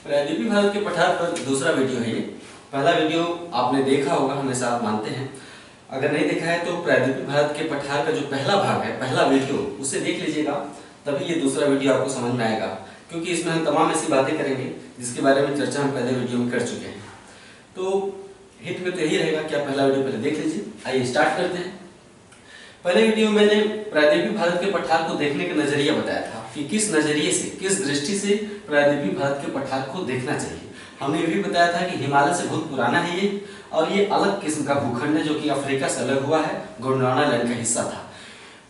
प्रायद्वीपीय भारत के पठार पर दूसरा वीडियो है ये। पहला वीडियो आपने देखा होगा, हमेशा आप मानते हैं। अगर नहीं देखा है तो प्रायद्वीपीय भारत के पठार का जो पहला भाग है, पहला वीडियो, उसे देख लीजिएगा, तभी ये दूसरा वीडियो आपको समझ में आएगा। क्योंकि इसमें हम तमाम ऐसी बातें करेंगे जिसके बारे में चर्चा हम पहले वीडियो में कर चुके हैं। तो हिट में तो यही रहेगा कि आप पहला वीडियो पहले देख लीजिए। आइए स्टार्ट करते हैं। पहले वीडियो में मैंने प्रायद्वीपीय भारत के पठार को देखने का नजरिया बताया था कि किस नजरिए से, किस दृष्टि से प्रायद्वीपीय भारत के पठार को देखना चाहिए। हमने ये भी बताया था कि हिमालय से बहुत पुराना है ये, और ये अलग किस्म का भूखंड है जो कि अफ्रीका से अलग हुआ है, गोंडवाना लैंड का हिस्सा था।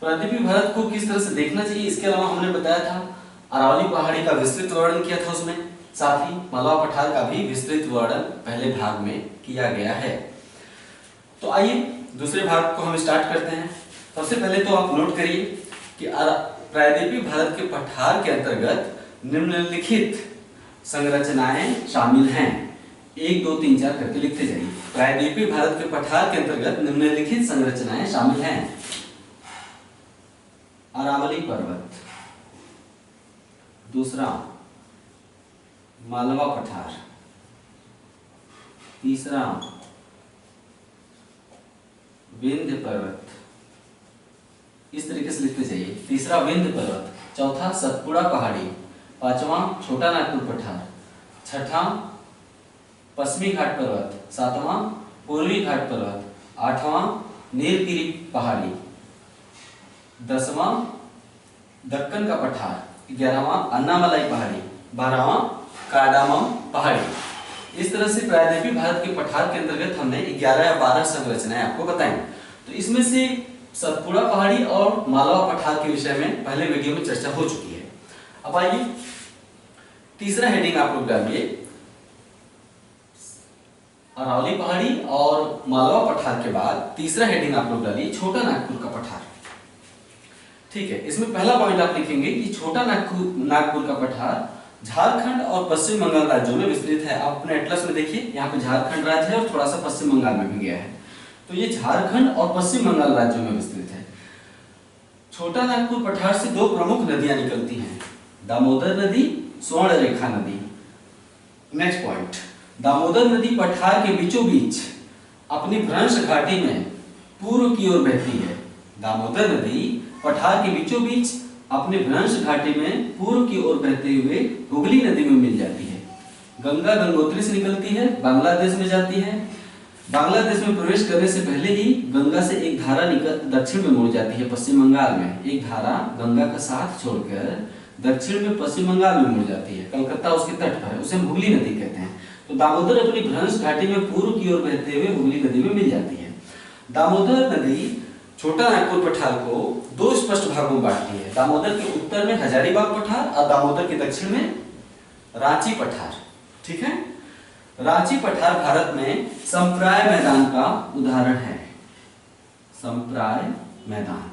प्रायद्वीपीय भारत को किस तरह से देखना चाहिए, इसके अलावा हमने बताया था अरावली पहाड़ी का विस्तृत वर्णन किया था उसमें, साथ ही मालवा पठार का भी विस्तृत वर्णन पहले भाग में किया गया है। तो आइए दूसरे भाग को हम स्टार्ट करते हैं। सबसे पहले तो आप नोट करिए कि प्रायद्वीपीय भारत के पठार के अंतर्गत निम्नलिखित संरचनाएं शामिल हैं। 1 2 3 4 करके लिखते जाइए। प्रायद्वीपीय भारत के पठार के अंतर्गत निम्नलिखित संरचनाएं शामिल हैं। अरावली पर्वत, दूसरा मालवा पठार, तीसरा विंध्य पर्वत, इस तरीके से लिखते जाइए। तीसरा विंध्य पर्वत, चौथा सतपुड़ा पहाड़ी, पांचवा छोटा नागपुर पठार, छठा पश्चिमी घाट पर्वत, सातवां पूर्वी घाट पर्वत, आठवां नीलगिरी पहाड़ी, 10वां दक्कन का पठार, 11वां अन्नामलाई पहाड़ी, 12वां कार्डामम पहाड़ी। इस तरह से प्रायद्वीपीय भारत के पठार के अंतर्गत हमने 11 या 12 संरचनाएं आपको बताई। तो इसमें से सतपुड़ा पहाड़ी और मालवा पठार के विषय में पहले वीडियो में चर्चा हो चुकी है। अब आइए तीसरा हेडिंग आप लोग डालिए, अरावली पहाड़ी और मालवा पठार के बाद तीसरा हेडिंग आप लोग डालिए छोटा नागपुर का पठार। ठीक है, इसमें पहला पॉइंट आप लिखेंगे कि छोटा नागपुर का पठार झारखंड और पश्चिम बंगाल राज्यों में विस्तृत है। आप अपने एटलस में देखिए, यहाँ पे झारखंड राज्य है और थोड़ा सा पश्चिम बंगाल में भी गया है। तो ये झारखंड और पश्चिम बंगाल राज्यों में विस्तृत है। छोटा नागपुर पठार से 2 प्रमुख नदियां निकलती हैं, दामोदर नदी, स्वर्णरेखा नदी। नेक्स्ट पॉइंट, दामोदर नदी पठार के बीचों बीच अपनी भ्रंश घाटी में पूर्व की ओर बहती है। दामोदर नदी पठार के बीचों बीच अपने भ्रंश घाटी में पूर्व की ओर बहते हुए हुगली नदी में मिल जाती है। गंगा गंगोत्री से निकलती है, बांग्लादेश में जाती है। बांग्लादेश में प्रवेश करने से पहले ही गंगा से एक धारा दक्षिण में मुड़ जाती है, पश्चिम बंगाल में। एक धारा गंगा का साथ छोड़कर दक्षिण में पश्चिम बंगाल में मुड़ जाती है, कलकत्ता उसके तट पर है, उसे हम हुगली नदी कहते हैं। तो दामोदर अपनी भ्रंश घाटी में पूर्व की ओर बहते हुए हुगली नदी में मिल जाती है। दामोदर नदी छोटा नागपुर पठार को 2 स्पष्ट भागों में बांटती है। दामोदर के उत्तर में हजारीबाग पठार और दामोदर के दक्षिण में रांची पठार। ठीक है, रांची पठार भारत में संप्राय मैदान का उदाहरण है। संप्राय मैदान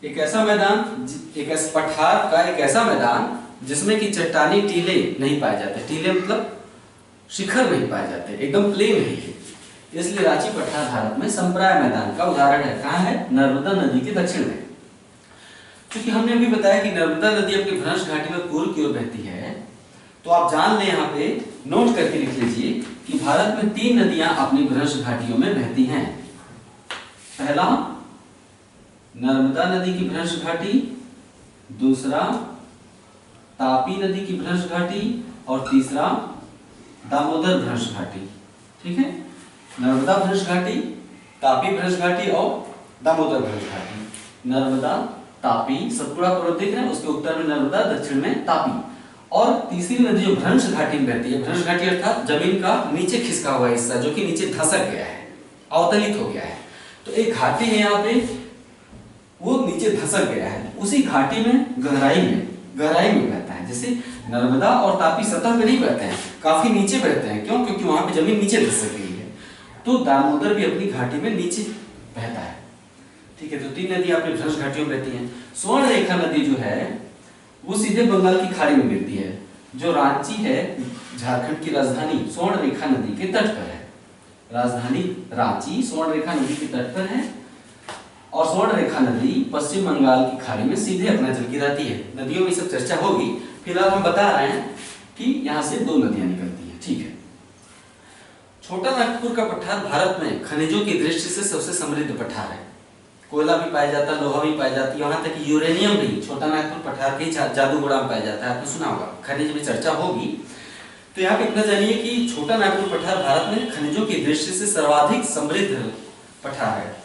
एक ऐसा मैदान, एक ऐसा पठार का एक ऐसा मैदान जिसमें कि चट्टानी टीले नहीं पाए जाते। टीले मतलब शिखर नहीं पाए जाते, एकदम प्लेन है। इसलिए रांची पठार भारत में संप्राय मैदान का उदाहरण है। कहाँ है? नर्मदा नदी के दक्षिण में। क्योंकि हमने अभी बताया कि नर्मदा नदी अपनी भ्रंश घाटी में पूर्व की ओर बहती है, तो आप जान लें, यहाँ पे नोट करके लिख लीजिए कि भारत में 3 नदियां अपनी भ्रंश घाटियों में बहती हैं। पहला नर्मदा नदी की भ्रंश घाटी, दूसरा तापी नदी की भ्रंश घाटी, और तीसरा दामोदर भ्रंश घाटी। ठीक है, नर्मदा भ्रंश घाटी, तापी भ्रंश घाटी और दामोदर भ्रंश घाटी। नर्मदा, तापी, सतपुड़ा पर्वत दिख रहे हैं, उसके उत्तर में नर्मदा, दक्षिण में तापी। और तीसरी नदी जो भ्रंश घाटी में बहती है, भ्रंश घाटी अर्थात जमीन का नीचे खिसका हुआ हिस्सा जो कि नीचे धसक गया है, अवतलित हो गया है। तो एक घाटी है यहाँ पे, वो नीचे धसक गया है, उसी घाटी में गहराई में बहता है। जैसे नर्मदा और तापी सतह पे नहीं बहते हैं, काफी नीचे बहते हैं। क्यों? क्योंकि वहां पे जमीन नीचे धसक गई है। तो दामोदर भी अपनी घाटी में नीचे बहता है। ठीक है, तो 3 नदी अपनी भ्रंश घाटियों में बहती हैं। स्वर्णरेखा नदी जो है वो सीधे बंगाल की खाड़ी में मिलती है। जो रांची है, झारखंड की राजधानी, स्वर्णरेखा नदी के तट पर है। राजधानी रांची स्वर्णरेखा नदी के तट पर है। और स्वर्णरेखा नदी पश्चिम बंगाल की खाड़ी में सीधे अपना जल गिराती है। नदियों में सब चर्चा होगी, फिलहाल हम बता रहे हैं कि यहाँ से 2 नदियां निकलती हैं। ठीक है। छोटा नागपुर का पठार भारत में खनिजों की दृष्टि से सबसे समृद्ध पठार है। कोयला भी पाया जाता है, लोहा भी पाया जाती है, यहाँ तक कि यूरेनियम भी छोटा नागपुर पठार के जादूगोड़ा में पाया जाता है। आपने सुना होगा, खनिज में चर्चा होगी। तो यहाँ पे इतना जानिए कि छोटा नागपुर पठार भारत में खनिजों की दृष्टि से सर्वाधिक समृद्ध पठार है।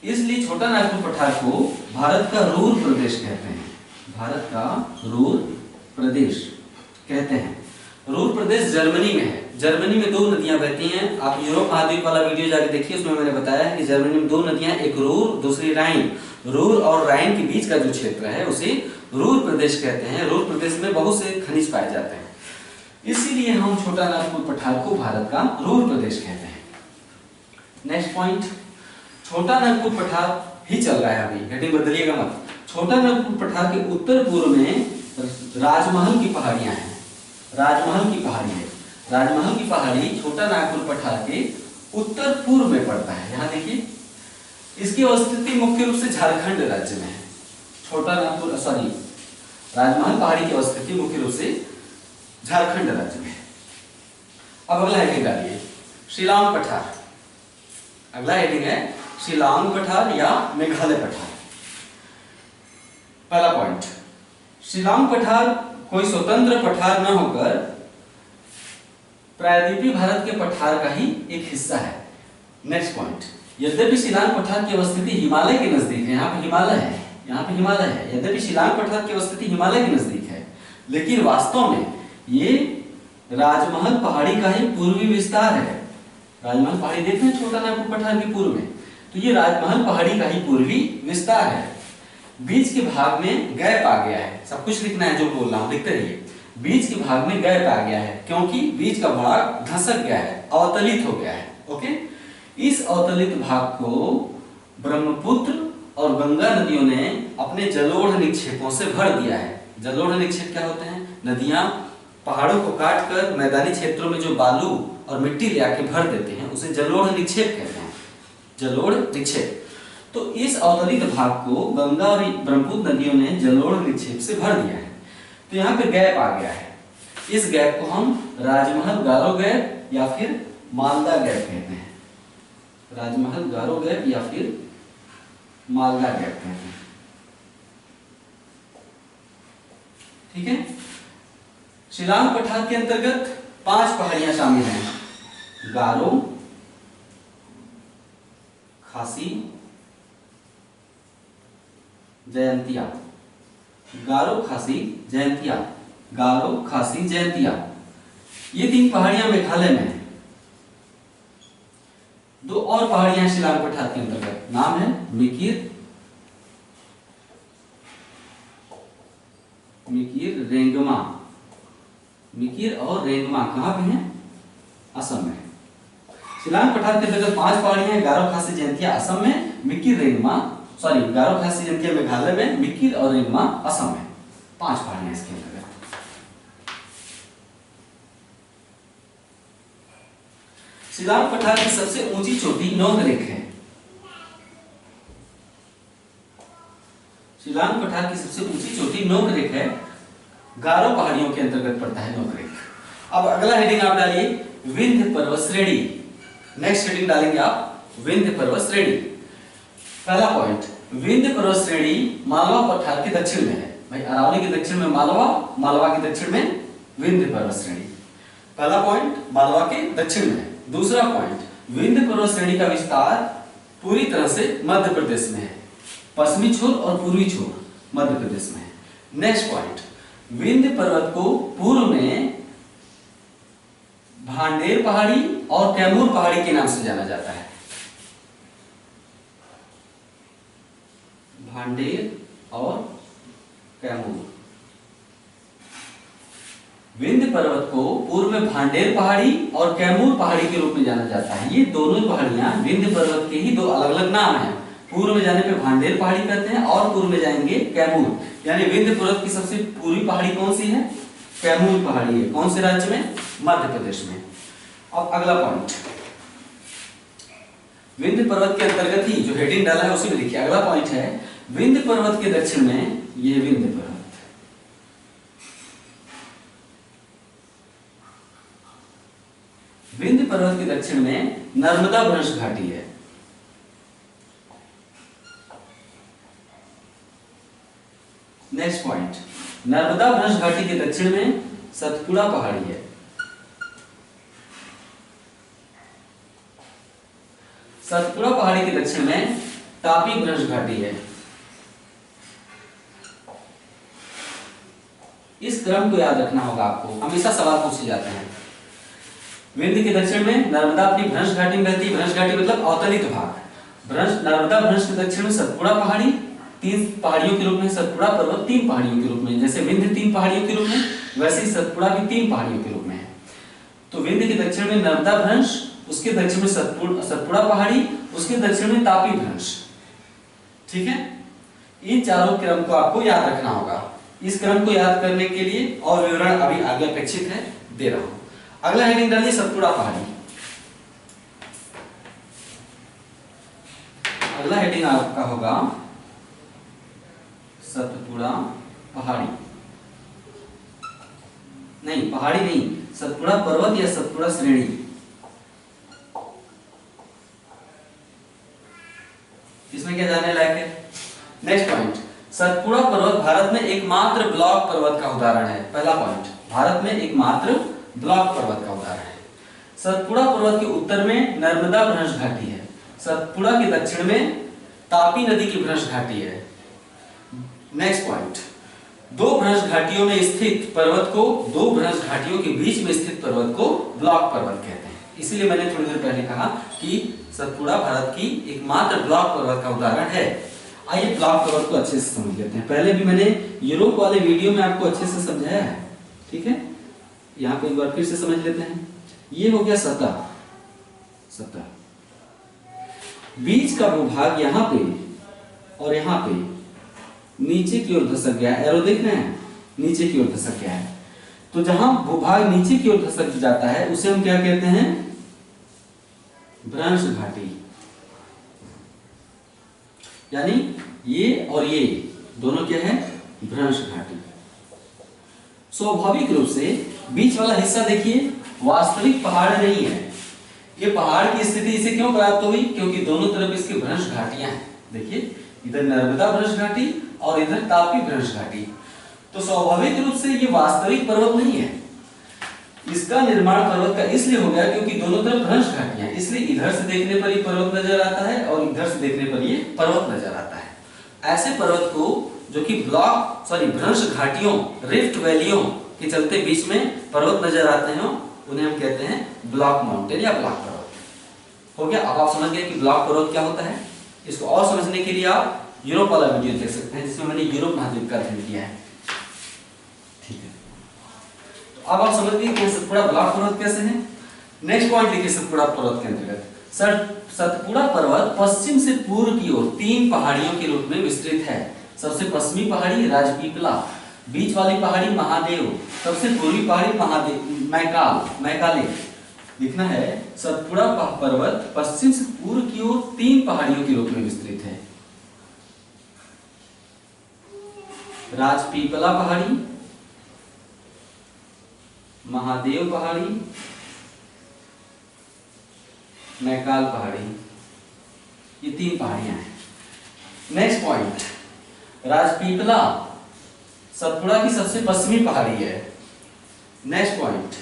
इसलिए छोटा नागपुर पठार को भारत का रूर प्रदेश कहते हैं। भारत का रूर प्रदेश कहते हैं। रूर प्रदेश जर्मनी में है। जर्मनी में 2 नदियां बहती हैं। आप यूरोप महाद्वीप वाला वीडियो जाके देखिए, उसमें मैंने बताया है कि जर्मनी में 2 नदियां, एक रूर दूसरी राइन। रूर और राइन के बीच का जो क्षेत्र है उसे रूर प्रदेश कहते हैं। रूर प्रदेश में बहुत से खनिज पाए जाते हैं, इसीलिए हम छोटा नागपुर पठार को भारत का रूर प्रदेश कहते हैं। नेक्स्ट पॉइंट, छोटा नागपुर पठार ही चल रहा है अभी, हेडिंग बदलिएगा मत। छोटा नागपुर पठार के उत्तर पूर्व में राजमहल की पहाड़ियां हैं। राजमहल की पहाड़ी है। राजमहल की पहाड़ी छोटा नागपुर पठार के उत्तर पूर्व में पड़ता है। यहाँ देखिए, इसकी अवस्थिति मुख्य रूप से झारखंड राज्य में है। छोटा नागपुर राजमहल पहाड़ी की अवस्थिति मुख्य रूप से झारखंड राज्य में है। अब अगला हेडिंग डालिए, शिलांग पठार। अगला हेडिंग है शिलांग पठार या मेघालय पठार। पहला पॉइंट, शिलांग पठार कोई स्वतंत्र पठार न होकर प्रायद्वीपीय भारत के पठार का ही एक हिस्सा है। नेक्स्ट पॉइंट, यद्यपि शिलांग पठार की अवस्थिति हिमालय के नजदीक है, यहाँ पे हिमालय है, यहाँ पे हिमालय है। यद्यपि शिलांग पठार की अवस्थिति हिमालय के नजदीक है, लेकिन वास्तव में ये राजमहल पहाड़ी का ही पूर्वी विस्तार है। राजमहल पहाड़ी देख रहे हैं छोटा नागपुर पठार के पूर्व में, तो ये राजमहल पहाड़ी का ही पूर्वी विस्तार है। बीच के भाग में गैप आ गया है। सब कुछ लिखना है जो बोल रहा हूं, लिखते रहिए। बीच के भाग में गैप आ गया है क्योंकि बीच का भाग धंसक गया है, अवतलित हो गया है। ओके, इस अवतलित भाग को ब्रह्मपुत्र और गंगा नदियों ने अपने जलोढ़ निक्षेपों से भर दिया है। जलोढ़ निक्षेप क्या होते हैं? नदियां पहाड़ों को काट कर मैदानी क्षेत्रों में जो बालू और मिट्टी ले आके भर देते हैं, उसे जलोढ़ निक्षेप कहते हैं। जलोढ़ निक्षेप। तो इस अवतलित भाग को गंगा और ब्रह्मपुत्र नदियों ने जलोढ़ निक्षेप से भर दिया है। तो यहाँ पे गैप आ गया है। इस गैप को हम राजमहल गारो गैप या फिर मालदा गैप कहते हैं। राजमहल गारो गैप या फिर मालदा गैप कहते हैं। ठीक है। शिलांग पठार के अंतर्गत 5 पहाड़ियां शामिल हैं: गारो, खासी, जयंतिया। गारो, खासी, जयंतिया। गारो, खासी, जयंतिया, ये 3 पहाड़ियां मेघालय में हैं। 2 और पहाड़ियां शिलांग पठार के अंतर्गत, नाम है मिकिर, रेंगमा। मिकिर और रेंगमा कहां पे हैं? असम में। शिलांग पठार के अंतर्गत 5 पहाड़ियां हैं: गारो, खासी, जयंतिया असम में, मिकिर, रेंगमा गारो, खासी, जयंतिया मेघालय में, मिकिर और रेंगमा असम में। 5 पहाड़ियां इसके अंतर्गत। शिलांग पठार की सबसे ऊंची चोटी नोकरेक है। शिलांग पठार की सबसे ऊंची चोटी नोकरेक है। गारो पहाड़ियों के अंतर्गत पड़ता है नोकरेक। अब अगला हेडिंग आप डालिए, विंध्य पर्वत श्रेणी। नेक्स्ट हेडिंग डालेंगे आप, विंध्य पर्वत श्रेणी। पहला पॉइंट, विंध्य पर्वत श्रेणी मालवा पठार के दक्षिण में है। भाई अरावली के दक्षिण में मालवा, मालवा के दक्षिण में विंध्य पर्वत श्रेणी। पहला पॉइंट मालवा के दक्षिण में है। दूसरा पॉइंट, विंध्य पर्वत श्रेणी का विस्तार पूरी तरह से मध्य प्रदेश में है। पश्चिमी छोर और पूर्वी छोर मध्य प्रदेश में है। नेक्स्ट पॉइंट, विंध्य पर्वत को पूर्व में भांडेर पहाड़ी और कैमूर पहाड़ी के नाम से जाना जाता है। भांडेर और कैमूर। विंध्य पर्वत को पूर्व में भांडेर पहाड़ी और कैमूर पहाड़ी के रूप में जाना जाता है। ये दोनों पहाड़ियां विंध्य पर्वत के ही 2 अलग अलग नाम हैं। पूर्व में जाने पे भांडेर पहाड़ी कहते हैं और पूर्व में जाएंगे कैमूर। यानी विंध्य पर्वत की सबसे पूर्वी पहाड़ी कौन सी है? कैमूर पहाड़ी है। कौन से राज्य में? मध्य प्रदेश में। अब अगला पॉइंट, विंध्य पर्वत के अंतर्गत ही जो हेडिंग डाला है उसी में देखिए अगला पॉइंट है, विंध्य पर्वत के दक्षिण में, ये विंध्य पर्वत, विंध्य पर्वत के दक्षिण में नर्मदा भ्रंश घाटी है। नेक्स्ट पॉइंट, नर्मदा भ्रंश घाटी के दक्षिण में सतपुड़ा पहाड़ी है। सतपुड़ा पहाड़ी के दक्षिण में तापी भ्रंश घाटी है। इस क्रम को याद रखना होगा आपको, हमेशा सवाल पूछे जाते हैं। विंध्य के दक्षिण में नर्मदा अपनी भ्रंश घाटी में बहती है, भ्रंश घाटी मतलब अवतलित भाग। भ्रंश, नर्मदा भ्रंश के दक्षिण में सतपुड़ा पहाड़ी 3 पहाड़ियों के रूप में, सतपुड़ा पर्वत 3 पहाड़ियों के रूप में, जैसे विंध्य 3 पहाड़ियों के रूप में वैसे ही सतपुड़ा भी 3 पहाड़ियों के रूप में है। तो विंध्य के दक्षिण में नर्मदा भ्रंश, उसके दक्षिण में सतपुड़ा पहाड़ी, उसके दक्षिण में तापी भ्रंश। ठीक है, इन चारों क्रम को आपको याद रखना होगा। इस क्रम को याद करने के लिए और विवरण अभी आगे अपेक्षित है, दे रहा हूं। अगला हेडिंग डालिए सतपुड़ा पहाड़ी। अगला हेडिंग आपका होगा सतपुड़ा पहाड़ी, नहीं पहाड़ी नहीं, सतपुड़ा पर्वत या सतपुड़ा श्रेणी। इसमें क्या जानने लायक है? नेक्स्ट पॉइंट, सतपुड़ा पर्वत भारत में एकमात्र ब्लॉक पर्वत का उदाहरण है। पहला पॉइंट, भारत में एकमात्र ब्लॉक पर्वत का उदाहरण है। सतपुड़ा पर्वत के उत्तर में नर्मदा भ्रंश घाटी है। सतपुड़ा के दक्षिण में तापी नदी की भ्रंश घाटी है। नेक्स्ट पॉइंट, 2 भ्रंश घाटियों में स्थित पर्वत को, 2 भ्रंश घाटियों के बीच में स्थित पर्वत को ब्लॉक पर्वत कहते हैं। इसीलिए मैंने थोड़ी देर पहले कहा कि सतपुड़ा भारत की एकमात्र ब्लॉक पर्वत का उदाहरण है। आइए ब्लॉक पर्वत को अच्छे से समझ लेते हैं। पहले भी मैंने यूरोप वाले वीडियो में आपको अच्छे से समझाया है, ठीक है। यहाँ पे एक बार फिर से समझ लेते हैं। ये हो गया सतह, सतह, बीच का भूभाग यहाँ पे और यहाँ पे नीचे की ओर धसक गया है। एरो देख रहे हैं, नीचे की ओर धसक गया है। तो जहां भूभाग नीचे की ओर धसक जाता है उसे हम क्या कहते हैं? भ्रंश घाटी। यानी ये और ये दोनों क्या है? भ्रंश घाटी। स्वाभाविक रूप से बीच वाला हिस्सा देखिए वास्तविक पहाड़ नहीं है। ये पहाड़ की स्थिति इसे क्यों प्राप्त हुई? क्योंकि दोनों तरफ इसकी भ्रंश घाटियां हैं। देखिए इधर नर्मदा भ्रंश घाटी और इधर तापी भ्रंश घाटी। तो स्वाभाविक रूप से ये वास्तविक पर्वत नहीं है। इसका निर्माण पर्वत का इसलिए हो गया क्योंकि दोनों तरफ भ्रंश घाटियां हैं, इसलिए इधर से देखने पर ये पर्वत नजर आता है और इधर से देखने पर ये पर्वत नजर आता है। ऐसे पर्वत को जो कि भ्रंश घाटियों, रिफ्ट वैलियों के चलते बीच में पर्वत नजर आते हैं, उन्हें हम कहते हैं ब्लॉक माउंटेन या ब्लॉक पर्वत। हो गया? अब आप समझ गए कि ब्लॉक पर्वत क्या होता है। इसको और समझने के लिए आप यूरोप वाला वीडियो देख सकते हैं जिसमें मैंने यूरोप महाद्वीप का अध्ययन किया है। ठीक है, तो अब आप समझ गए कि सतपुड़ा ब्लॉक पर्वत कैसे है। नेक्स्ट पॉइंट लिखिए सतपुड़ा पर्वत के अंतर्गत। सतपुड़ा पर्वत पश्चिम से पूर्व की ओर 3 पहाड़ियों के रूप में विस्तृत है। सबसे पश्चिमी पहाड़ी राजपीपला, बीच वाली पहाड़ी महादेव, सबसे पूर्वी पहाड़ी महादेव मैकाले। लिखना है सतपुड़ा पर्वत पश्चिम से पूर्व की ओर 3 पहाड़ियों के रूप में विस्तृत है। राजपीपला पहाड़ी, महादेव पहाड़ी, मैकाल पहाड़ी, ये 3 पहाड़ियां हैं। नेक्स्ट पॉइंट, राजपीपला सतपुड़ा की सबसे पश्चिमी पहाड़ी है। नेक्स्ट पॉइंट,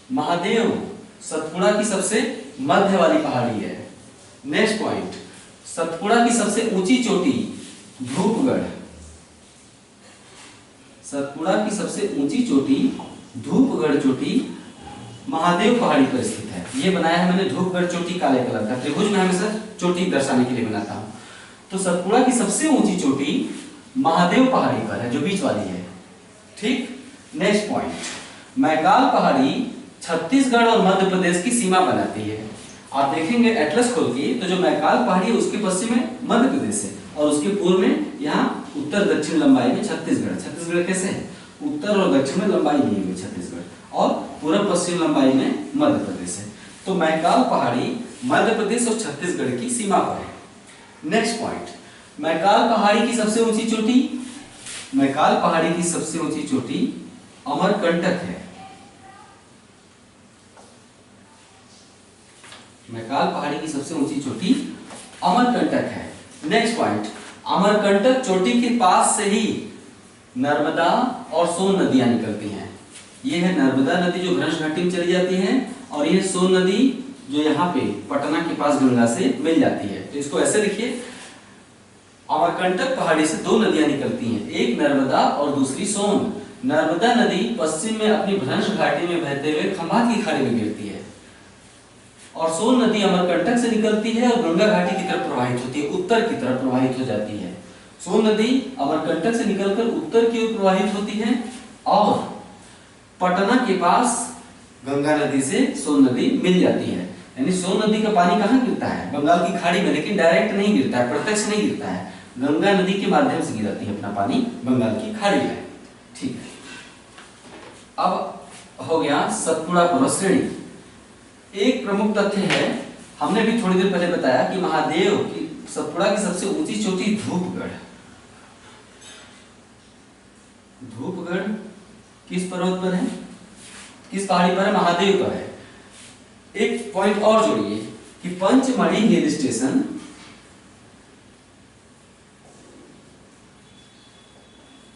महादेव सतपुड़ा की सबसे मध्य वाली पहाड़ी है। नेक्स्ट पॉइंट, सतपुड़ा की सबसे ऊंची चोटी धूपगढ़, सतपुड़ा की सबसे ऊंची चोटी धूपगढ़ चोटी महादेव पहाड़ी पर स्थित है। ये बनाया है मैंने धूपगढ़ चोटी काले कलर का, त्रिभुज में हमेशा चोटी दर्शाने के लिए बनाता हूं। तो सतपुड़ा की सबसे ऊंची चोटी महादेव पहाड़ी पर है जो बीच वाली है। ठीक। नेक्स्ट पॉइंट, मैकाल पहाड़ी छत्तीसगढ़ और मध्य प्रदेश की सीमा बनाती है। आप देखेंगे एटलस खोल के तो जो मैकाल पहाड़ी है उसके पश्चिम में मध्य प्रदेश है और उसके पूर्व में यहाँ उत्तर दक्षिण लंबाई में छत्तीसगढ़। छत्तीसगढ़ कैसे है? उत्तर और दक्षिण में लंबाई ली हुई छत्तीसगढ़ और पूर्व पश्चिम लंबाई में मध्य प्रदेश है। तो मैकाल पहाड़ी मध्य प्रदेश और छत्तीसगढ़ की सीमा पर है। नेक्स्ट पॉइंट, मैकाल पहाड़ी की सबसे ऊंची चोटी, मैकाल पहाड़ी की सबसे ऊंची चोटी अमरकंटक है। मैकाल पहाड़ी की सबसे ऊंची चोटी अमरकंटक है। नेक्स्ट पॉइंट, अमरकंटक चोटी के पास से ही नर्मदा और सोन नदियां निकलती हैं। ये है नर्मदा नदी जो घनश घाटी में चली जाती है, और ये सोन नदी जो यहाँ पे पटना के पास गंगा से मिल जाती है। तो इसको ऐसे लिखिए, अमरकंटक पहाड़ी से दो नदियां निकलती हैं, एक नर्मदा और दूसरी सोन। नर्मदा नदी पश्चिम में अपनी भ्रंश घाटी में बहते हुए खंभात की खाड़ी में गिरती है, और सोन नदी अमरकंटक से निकलती है और गंगा घाटी की तरफ प्रवाहित होती है, उत्तर की तरफ प्रवाहित हो जाती है। सोन नदी अमरकंटक से निकलकर उत्तर की ओर प्रवाहित होती है, और पटना के पास गंगा नदी से सोन नदी मिल जाती है। यानी सोन नदी का पानी कहाँ गिरता है? बंगाल की खाड़ी में, लेकिन डायरेक्ट नहीं गिरता है, प्रत्यक्ष नहीं गिरता है, गंगा नदी के माध्यम से गिरती है अपना पानी बंगाल की खाड़ी में। ठीक है, अब हो गया सतपुड़ा पर्वत श्रेणी। एक प्रमुख तथ्य है, हमने भी थोड़ी देर पहले बताया कि महादेव की सतपुड़ा की सबसे ऊंची चोटी धूपगढ़। धूपगढ़ किस पर्वत पर है? किस पहाड़ी पर है? महादेव पर है। एक पॉइंट और जोड़िए कि पंचमढ़ी हिल स्टेशन,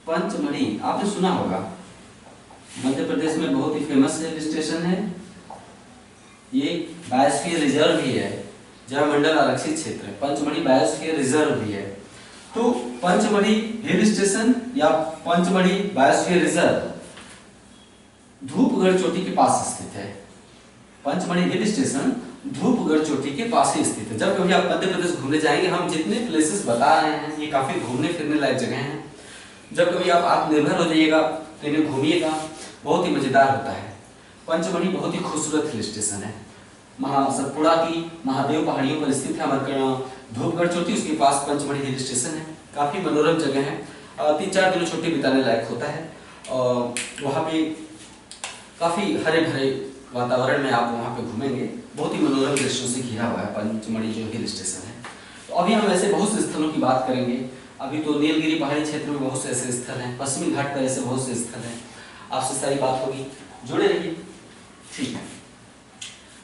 पंचमढ़ी आपने सुना होगा, मध्य प्रदेश में बहुत ही फेमस हिल स्टेशन है। ये बायोस्फीयर रिजर्व भी है, जैव मंडल आरक्षित क्षेत्र है। पंचमढ़ी बायोस्फीयर रिजर्व भी है। तो पंचमढ़ी हिल स्टेशन या पंचमढ़ी बायोस्फीयर रिजर्व धूपगढ़ चोटी के पास स्थित है। पंचमढ़ी हिल स्टेशन धूपगढ़ चोटी के पास ही स्थित है। जब कभी आप मध्य प्रदेश घूमने जाएंगे, हम जितने प्लेसेस बता रहे हैं ये काफी घूमने फिरने लायक जगह हैं। जब कभी आप आत्मनिर्भर हो जाइएगा तो इन्हें घूमिएगा, बहुत ही मजेदार होता है। पंचमढ़ी बहुत ही खूबसूरत हिल स्टेशन है। सतपुड़ा की महादेव पहाड़ियों पर स्थित है। धूपगढ़ चोटी उसके पास पंचमढ़ी हिल स्टेशन है। काफी मनोरम जगह है, 3-4 दिन छुट्टी बिताने लायक होता है। और वहाँ पे काफी हरे भरे वातावरण में आप वहाँ पे घूमेंगे। बहुत ही मनोरम दृश्यों से घिरा हुआ है पंचमढ़ी जो हिल स्टेशन है। तो अभी हम ऐसे बहुत से स्थलों की बात करेंगे। अभी तो नीलगिरी पहाड़ी क्षेत्र में बहुत से ऐसे स्थल हैं, पश्चिमी घाट पर ऐसे बहुत से स्थल हैं। आपसे सारी बात होगी, जुड़े रहिए। ठीक है,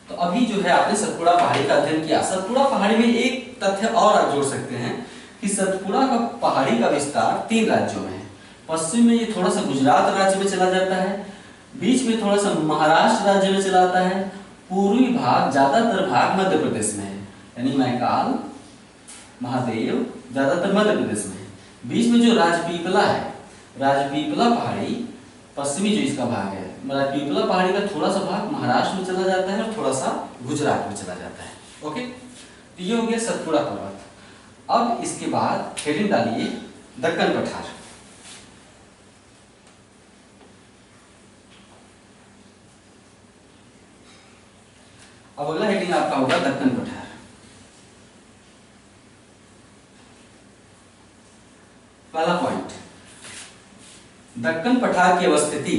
तो अभी जो है आपने सतपुड़ा पहाड़ी का अध्ययन किया। सतपुड़ा पहाड़ी में एक तथ्य और आप जोड़ सकते हैं कि सतपुड़ा का पहाड़ी का विस्तार 3 राज्यों में है। पश्चिम में ये थोड़ा सा गुजरात राज्य में चला जाता है, बीच में थोड़ा सा महाराष्ट्र राज्य में चला जाता है, पूर्वी भाग ज्यादातर भाग मध्य प्रदेश में है। यानी मैकाल महादेव ज्यादातर मध्य प्रदेश में है। बीच में जो राजपीपला है, राजपीपला पहाड़ी पश्चिमी जो इसका भाग है, राजपीपला पहाड़ी का थोड़ा सा भाग महाराष्ट्र में चला जाता है और थोड़ा सा गुजरात में चला जाता है। ओके, तो ये हो गया सतपुड़ा पर्वत। अब इसके बाद हेडिंग डालिए दक्कन पठार। अब अगला हेडिंग आपका होगा दक्कन पठार। पहला पॉइंट, दक्कन पठार की अवस्थिति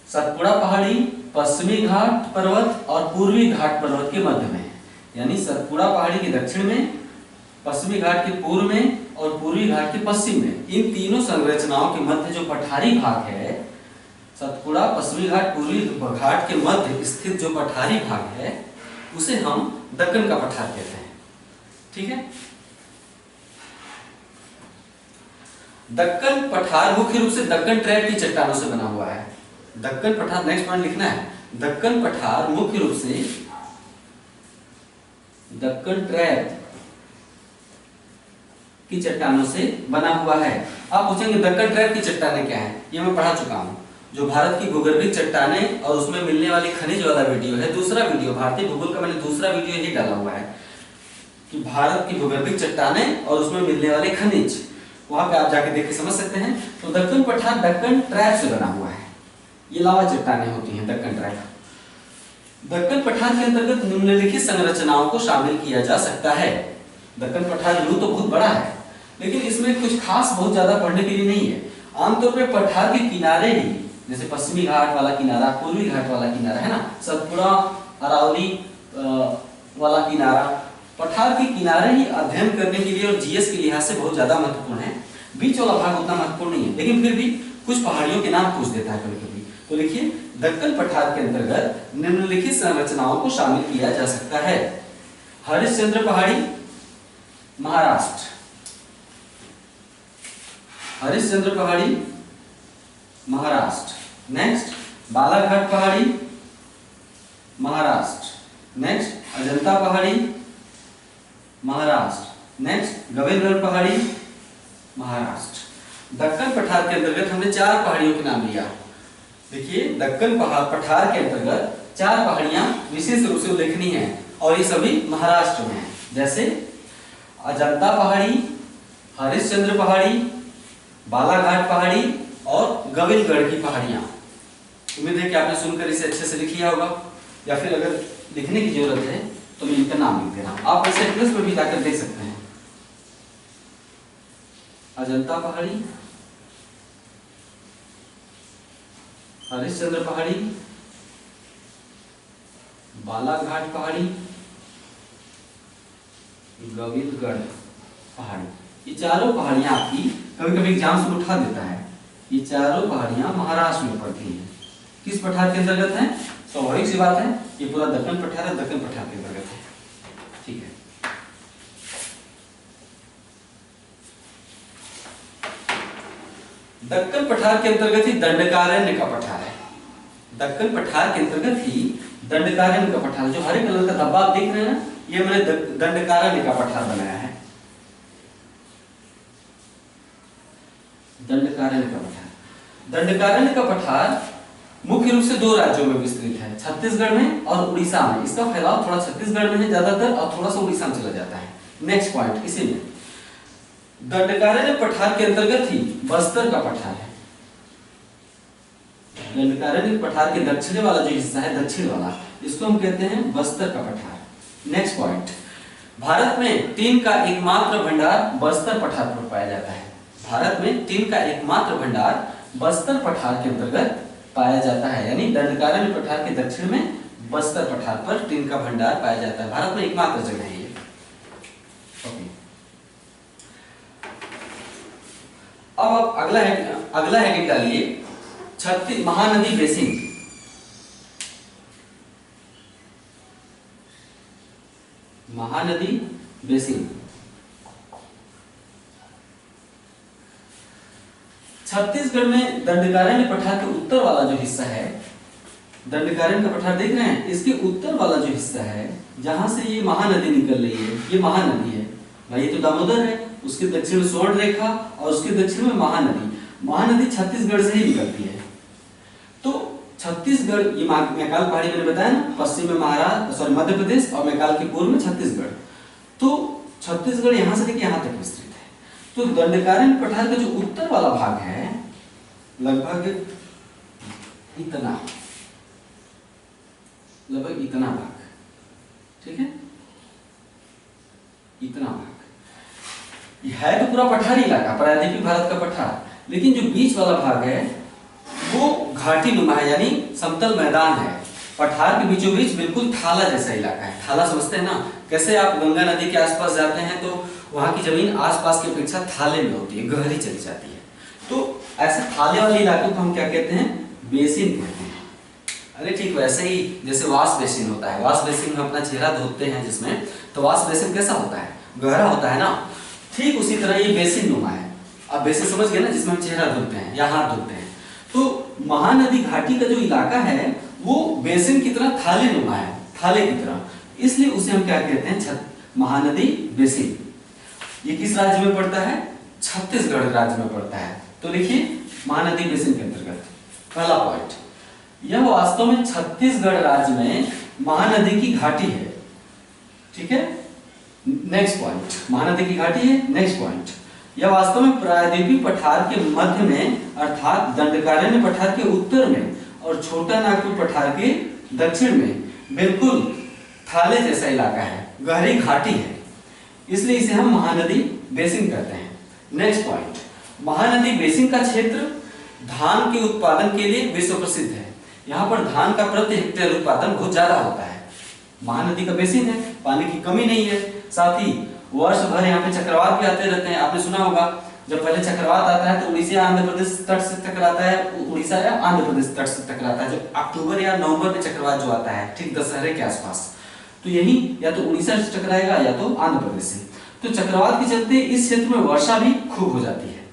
सतपुड़ा पहाड़ी, पश्चिमी घाट पर्वत और पूर्वी घाट पर्वत के मध्य में है। यानी सतपुड़ा पहाड़ी के दक्षिण में, पश्चिमी घाट के पूर्व में और पूर्वी घाट के पश्चिम में, इन तीनों संरचनाओं के मध्य जो पठारी भाग है, सतपुड़ा, पश्चिमी घाट, पूर्वी घाट के मध्य स्थित जो पठारी भाग है उसे हम दक्कन का पठार कहते हैं। ठीक है, दक्कन पठार मुख्य रूप से दक्कन ट्रैप की चट्टानों से बना हुआ है। दक्कन पठार, नेक्स्ट पॉइंट लिखना है, दक्कन पठार मुख्य रूप से दक्कन ट्रैप की चट्टानों से बना हुआ है। आप पूछेंगे दक्कन ट्रैप की चट्टानें क्या है? ये मैं पढ़ा चुका हूं, जो भारत की भूगर्भिक चट्टानें और उसमें मिलने वाली खनिज वाला वीडियो है। दूसरा वीडियो, भारतीय भूगोल का मैंने दूसरा वीडियो ही डाला हुआ है कि भारत की भूगर्भिक चट्टानें और उसमें मिलने वाले खनिज, वहां पे आप जाके देख के समझ सकते हैं। तो दक्कन पठार दक्कन ट्रैप से बना हुआ है। ये लावा चट्टानें होती हैं दक्कन ट्रैप। दक्कन पठार के अंतर्गत निम्नलिखित संरचनाओं को शामिल किया जा सकता है। दक्कन पठार यूं तो बहुत बड़ा है, लेकिन इसमें कुछ खास बहुत ज्यादा पढ़ने के लिए नहीं है। आमतौर पर पठार के किनारे ही, जैसे पश्चिमी घाट वाला किनारा, पूर्वी घाट वाला किनारा है ना, सतपुड़ा, अरावली, वाला किनारा, पठार के किनारे ही अध्ययन करने के लिए और जीएस के लिहाज से बहुत ज्यादा महत्वपूर्ण है। बीच वाला भाग उतना महत्वपूर्ण नहीं है, लेकिन फिर भी कुछ पहाड़ियों के नाम पूछ देता है कभी कभी। तो लिखिए, दक्कन पठार के अंतर्गत निम्नलिखित संरचनाओं को शामिल किया जा सकता है। हरिश्चंद्र पहाड़ी, महाराष्ट्र। हरिश्चंद्र पहाड़ी, महाराष्ट्र। नेक्स्ट, बालाघाट पहाड़ी, महाराष्ट्र। नेक्स्ट, अजंता पहाड़ी, महाराष्ट्र। नेक्स्ट, गोविंदगढ़ पहाड़ी, महाराष्ट्र। दक्कन पठार के अंतर्गत हमने 4 पहाड़ियों के नाम लिया। देखिए, दक्कन पठार के अंतर्गत 4 पहाड़ियां विशेष रूप से उल्लेखनीय हैं और ये सभी महाराष्ट्र में हैं। जैसे अजंता पहाड़ी, हरिश्चंद्र पहाड़ी, बालाघाट पहाड़ी और गोविंदगढ़ की पहाड़ियां। उम्मीद है कि आपने सुनकर इसे अच्छे से लिख लिया होगा, या फिर अगर लिखने की जरूरत है तो मैं इनका नाम लिख दे रहा हूं। आप इसे प्लस पर भी जाकर देख सकते हैं। अजंता पहाड़ी, हरिश्चंद्र पहाड़ी, बालाघाट पहाड़ी, गोविंदगढ़ पहाड़ी। ये चारों पहाड़ियां आपकी कभी कभी एग्जाम से उठा देता है। ये चारों पहाड़ियां महाराष्ट्र में पड़ती हैं। किस पठार के अंतर्गत है? स्वाभाविक सी बात है, ये पूरा दक्कन पठार है, दक्कन पठार के अंतर्गत है। ठीक है। दक्कन पठार के अंतर्गत ही दंडकारण्य का पठार है। दक्कन पठार के अंतर्गत ही दंडकारण्य का पठार, जो हरे कलर का धब्बा आप देख रहे हैं ना, ये मैंने दंडकारण्य का पठार बनाया है। दंडकारण्य का पठार। दंडकारण्य का पठार मुख्य रूप से 2 राज्यों में विस्तृत है, छत्तीसगढ़ में और उड़ीसा में। इसका फैलाव थोड़ा छत्तीसगढ़ में है ज्यादातर और थोड़ा सा उड़ीसा में चला जाता है। नेक्स्ट पॉइंट, इसी में दंडकारण्य पठार के अंतर्गत ही बस्तर का पठार है। दंडकारण्य पठार के दक्षिण वाला जो हिस्सा है, दक्षिण वाला, इसको हम कहते हैं बस्तर का पठार। नेक्स्ट पॉइंट, भारत में टीन का एकमात्र भंडार बस्तर पठार पर पाया जाता है। भारत में टीन का एकमात्र भंडार बस्तर पठार के अंतर्गत पाया जाता है, यानी दंडकारण्य पठार के दक्षिण में बस्तर पठार पर टीन का भंडार पाया जाता है। भारत में एकमात्र जगह है ये। अब आप अगला हेडिंग डालिए, महानदी बेसिन। महानदी बेसिन। छत्तीसगढ़ में दंडकारण्य पठार के उत्तर वाला जो हिस्सा है, दंडकारण्य का पठार देख रहे हैं, इसके उत्तर वाला जो हिस्सा है, जहां से ये महानदी निकल रही है, ये महानदी है भाई, ये तो दामोदर है, उसके दक्षिण में स्वर्ण रेखा और उसके दक्षिण में महानदी। महानदी छत्तीसगढ़ से ही निकलती है। तो छत्तीसगढ़, ये मैकाल पहाड़ी मैंने बताया ना, पश्चिम में महाराष्ट्र, मध्य प्रदेश, और मैकाल के पूर्व में छत्तीसगढ़। तो छत्तीसगढ़ यहां से लेकर यहां तक विस्तृत है। तो दंडकारण्य पठार का जो उत्तर वाला भाग है, लगभग इतना भाग, ठीक है, इतना भाग है तो पूरा पठारी इलाका, प्रायद्वीपीय भारत का पठार। लेकिन जो बीच वाला भाग है वो घाटी नुमा है, यानी समतल मैदान है। पठार के बीचों बीच बिल्कुल थाला जैसा इलाका है। थाला समझते हैं ना, कैसे आप गंगा नदी के आसपास जाते हैं तो वहां की जमीन आसपास की अपेक्षा थाले में होती है, गहरी चली जाती है। तो ऐसे थाले वाले इलाके को हम क्या कहते हैं? बेसिन कहते हैं। अरे ठीक वैसे ही जैसे वाश बेसिन होता है, वाश बेसिन में अपना चेहरा धोते हैं जिसमें, तो वाश बेसिन कैसा होता है? गहरा होता है ना। ठीक उसी तरह ये बेसिन नुमा है। आप बेसिन समझ गए ना, जिसमें हम चेहरा धुलते हैं या हाथ धुलते हैं। तो महानदी घाटी का जो इलाका है वो बेसिन की तरह थाले नुमा है, थाले की तरह, इसलिए उसे हम क्या कहते हैं? महानदी बेसिन। ये किस राज्य में पड़ता है? छत्तीसगढ़ राज्य में पड़ता है। तो लिखिए, महानदी बेसिन के अंतर्गत पहला पॉइंट, यह वास्तव में छत्तीसगढ़ राज्य में महानदी की घाटी है। ठीक है, नेक्स्ट पॉइंट, महानदी की घाटी है। नेक्स्ट पॉइंट, यह वास्तव में प्रायद्वीपीय पठार के मध्य में अर्थात दंडकारण्य पठार के उत्तर में और छोटा नागपुर पठार के दक्षिण में बिल्कुल थाले जैसा इलाका है, गहरी घाटी है, इसलिए इसे हम महानदी बेसिन कहते हैं। नेक्स्ट पॉइंट, महानदी बेसिन का क्षेत्र धान के उत्पादन के लिए विश्व प्रसिद्ध है। यहाँ पर धान का प्रति हेक्टेयर उत्पादन बहुत ज्यादा होता है। महानदी का बेसिन है, पानी की कमी नहीं है। साथ ही वर्ष भर यहाँ पे चक्रवात भी आते रहते हैं। आपने सुना होगा जब पहले चक्रवात आता है तो उड़ीसा आंध्र प्रदेश तट से टकराता है, उड़ीसा या आंध्र प्रदेश तट से टकराता है। जब अक्टूबर या नवंबर में चक्रवात जो आता है ठीक दशहरे के आसपास, तो यही या तो उड़ीसा से टकराएगा या तो आंध्र प्रदेश से। तो चक्रवात के चलते इस क्षेत्र में वर्षा भी खूब हो जाती है,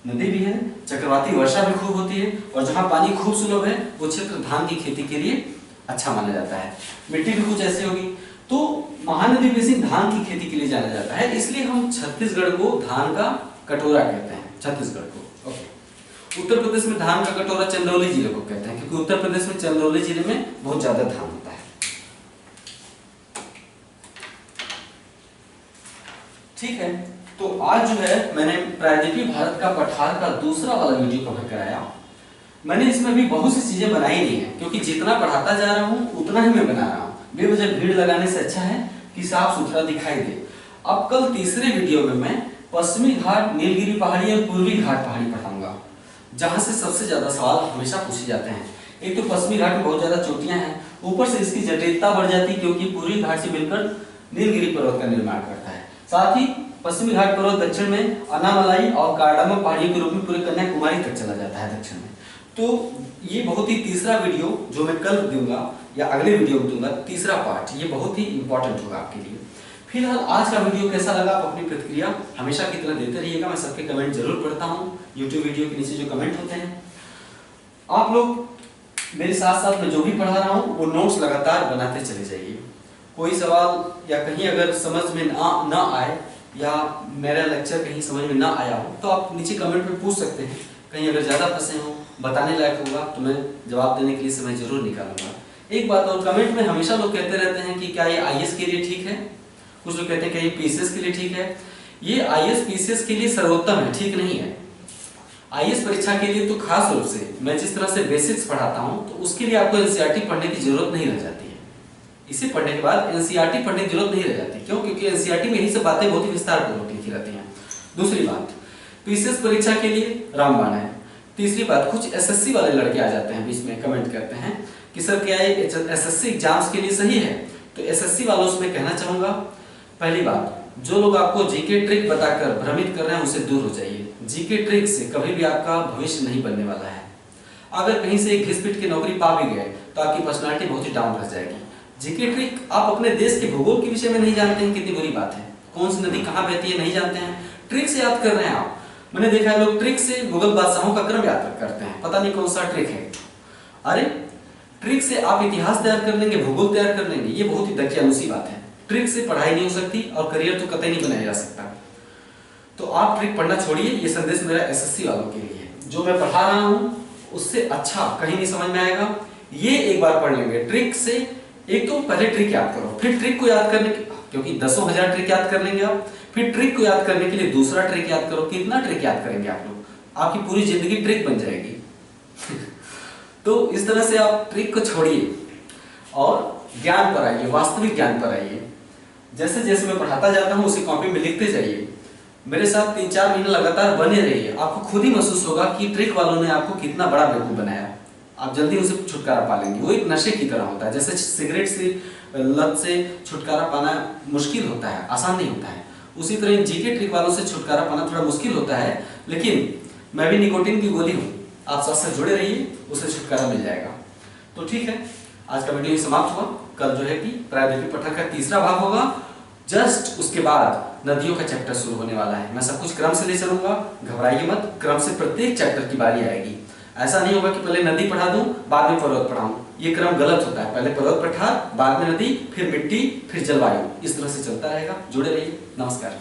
नदी भी है, चक्रवाती वर्षा भी खूब होती है, और जहाँ पानी खूब सुलभ है वो क्षेत्र धान की खेती के लिए अच्छा माना जाता है। मिट्टी भी कुछ ऐसी होगी। तो महानदी बेसिन धान की खेती के लिए जाना जाता है, इसलिए हम छत्तीसगढ़ को धान का कटोरा कहते हैं, छत्तीसगढ़ को। ओके। उत्तर प्रदेश में धान का कटोरा चंदौली जिले को कहते हैं, क्योंकि उत्तर प्रदेश में चंदौली जिले में बहुत ज्यादा धान होता है। ठीक है, तो आज जो है मैंने प्रायद्वीपीय भारत का पठार का दूसरा वाला वीडियो कवर कराया। मैंने इसमें भी बहुत सी चीजें बनाई नहीं है, क्योंकि जितना पढ़ाता जा रहा हूँ उतना ही मैं बना रहा हूँ। बेवजह भीड़ लगाने से अच्छा है कि साफ सुथरा दिखाई दे। अब कल तीसरे वीडियो में मैं पश्चिमी घाट, नीलगिरी पहाड़ी और पूर्वी घाट पहाड़ी पढ़ाऊंगा, जहां से सबसे ज्यादा सवाल हमेशा पूछे जाते हैं। एक तो पश्चिमी घाट में बहुत ज्यादा चोटियां हैं, ऊपर से इसकी जटिलता बढ़ जाती है क्योंकि पूर्वी घाट से मिलकर नीलगिरी पर्वत का निर्माण करता है। साथ ही पश्चिमी घाट पर्वत दक्षिण में अनामलाई और कार्डामम पहाड़ियों के रूप में पूरे कन्याकुमारी तक चला जाता है दक्षिण में। तो ये बहुत ही तीसरा वीडियो जो मैं कल दूंगा या अगले वीडियो में दूंगा, तीसरा पार्ट, ये बहुत ही इंपॉर्टेंट होगा आपके लिए। फिलहाल आज का वीडियो कैसा लगा आप अपनी प्रतिक्रिया हमेशा की तरह देते रहिएगा। मैं सबके कमेंट जरूर पढ़ता हूँ, यूट्यूब वीडियो के नीचे जो कमेंट होते हैं। आप लोग मेरे साथ साथ मैं जो भी पढ़ा रहा हूँ वो नोट्स लगातार बनाते चले जाइए। कोई सवाल या कहीं अगर समझ में ना आए या मेरा लेक्चर कहीं समझ में ना आया हो तो आप नीचे कमेंट में पूछ सकते हैं। कहीं अगर ज्यादा फंसे हो, बताने लायक होगा तो मैं जवाब देने के लिए समय जरूर निकालूंगा। एक बात और, कमेंट में हमेशा लोग कहते रहते हैं कि क्या ये आईएएस के लिए ठीक है, कुछ लोग कहते हैं कि ये पीसीएस के लिए ठीक है। ये आईएएस पीसीएस के लिए सर्वोत्तम है, ठीक नहीं है। आईएएस परीक्षा के लिए तो खास रूप से मैं जिस तरह से बेसिक्स पढ़ाता हूँ तो उसके लिए आपको एनसीईआरटी पढ़ने की जरूरत नहीं रह जाती है। इसे पढ़ने के बाद एनसीईआरटी पढ़ने की जरूरत नहीं रह जाती। क्यों? क्योंकि एनसीईआरटी में यही सब बातें बहुत ही विस्तारपूर्वक लिखी रहती हैं। दूसरी बात, पीसीएस परीक्षा के लिए रामबाण है। तीसरी बात, कुछ एसएससी वाले लड़के आ जाते हैं बीच में, कमेंट करते हैं कि सर क्या ये एसएससी एग्जाम्स के लिए सही है। तो एसएससी वालों से मैं कहना चाहूंगा, पहली बात, जो लोग आपको जीके ट्रिक बताकर भ्रमित कर रहे हैं उनसे दूर हो जाइए। जीके ट्रिक से कभी भी आपका भविष्य नहीं बनने वाला है। अगर कहीं से एक घिस पिट की नौकरी पा भी गए तो आपकी पर्सनालिटी बहुत ही डाउन रह जाएगी। जीके ट्रिक, आप अपने देश के भूगोल के विषय में नहीं जानते हैं, कितनी बुरी बात है। कौन सी नदी कहाँ बहती है नहीं जानते हैं, ट्रिक से याद कर रहे हैं आप। मैंने देखा है लोग ट्रिक से मुगल बादशाहों का क्रम याद करते हैं, पता नहीं कौन सा ट्रिक है। अरे ट्रिक से आप इतिहास तैयार कर लेंगे, भूगोल तैयार कर लेंगे, ये बहुत ही दकियानुसी बात है। ट्रिक से पढ़ाई नहीं हो सकती और करियर तो कतई नहीं बनाया जा सकता। तो आप ट्रिक पढ़ना छोड़िए। ये संदेश मेरा एसएससी वालों के लिए है। जो मैं पढ़ा रहा हूँ उससे अच्छा कहीं नहीं समझ में आएगा। ये एक बार पढ़ लेंगे ट्रिक से, एक तो पहले ट्रिक याद करो, फिर ट्रिक को याद करने के, क्योंकि 10,000 ट्रिक याद कर लेंगे आप, फिर ट्रिक को याद करने के लिए दूसरा ट्रिक याद करो। कितना ट्रिक याद करेंगे आप लोग? आपकी पूरी जिंदगी ट्रिक बन जाएगी। तो इस तरह से आप ट्रिक को छोड़िए और ज्ञान पर आइए, वास्तविक ज्ञान पर आइए। जैसे जैसे मैं पढ़ाता जाता हूँ उसी कॉपी में लिखते जाइए। मेरे साथ 3-4 महीने लगातार बने रहिए। आपको खुद ही महसूस होगा कि ट्रिक वालों ने आपको कितना बड़ा बेवकूफ बनाया। आप जल्दी उसे छुटकारा पा लेंगे। वो एक नशे की तरह होता है। जैसे सिगरेट से, लत से छुटकारा पाना मुश्किल होता है, आसान नहीं होता है, उसी तरह जीके ट्रिक वालों से छुटकारा पाना थोड़ा मुश्किल होता है। लेकिन मैं भी निकोटीन की गोली हूँ, आप साथ साथ जुड़े रहिए, उससे छुटकारा मिल जाएगा। तो ठीक है, आज का वीडियो समाप्त हुआ। कल जो है कि प्रायद्वीपीय पठन का तीसरा भाग होगा। जस्ट उसके बाद नदियों का चैप्टर शुरू होने वाला है। मैं सब कुछ क्रम से ले चलूंगा, घबराइए मत। क्रम से प्रत्येक चैप्टर की बारी आएगी। ऐसा नहीं होगा कि पहले नदी पढ़ा दूं बाद में पर्वत पढ़ाऊं। ये क्रम गलत होता है। पहले पर्वत पठार, बाद में नदी, फिर मिट्टी, फिर जलवायु। इस तरह से चलता रहेगा। जुड़े रहिए। नमस्कार।